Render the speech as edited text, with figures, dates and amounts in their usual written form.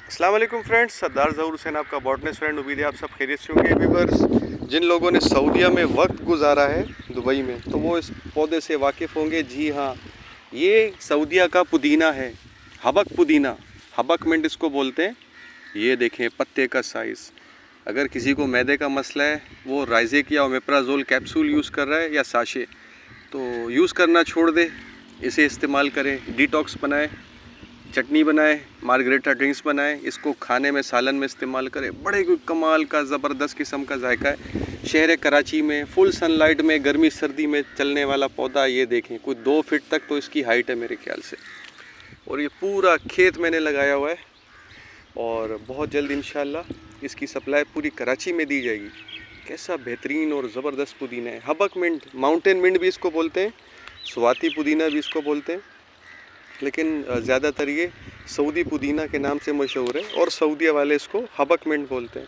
अस्सलाम वालेकुम फ्रेंड्स, सरदार ज़हूर हुसैन आपका बॉटनिस्ट फ्रेंड। उम्मीद है आप सब खैरियत से होंगे। व्यूअर्स, जिन लोगों ने सऊदीया में वक्त गुजारा है दुबई में, तो वो इस पौधे से वाकिफ़ होंगे। जी हाँ, ये सऊदीया का पुदीना है, हबक पुदीना। हबक मिंट इसको बोलते हैं। ये देखें पत्ते का साइज़। अगर किसी को मैदे का मसला है, वो राइज़ेक या ओमेप्राजोल कैप्सूल यूज़ कर रहा है या साशे, तो यूज़ करना छोड़ दे, इसे इस्तेमाल करें। डिटॉक्स बनाए, चटनी बनाए, मार्गरेटा ड्रिंक्स बनाए, इसको खाने में सालन में इस्तेमाल करें। बड़े कमाल का ज़बरदस्त किस्म का जायका है। शहर कराची में फुल सनलाइट में गर्मी सर्दी में चलने वाला पौधा। ये देखें, कुछ 2 फीट तक तो इसकी हाइट है मेरे ख्याल से। और ये पूरा खेत मैंने लगाया हुआ है और बहुत जल्द इंशाल्लाह इसकी सप्लाई पूरी कराची में दी जाएगी। कैसा बेहतरीन और ज़बरदस्त पुदीना है। हबक मिंट, माउंटेन मिंट भी इसको बोलते हैं, स्वाति पुदीना भी इसको बोलते हैं, लेकिन ज़्यादातर ये सऊदी पुदीना के नाम से मशहूर है और सऊदीया वाले इसको हबक मिंट बोलते हैं।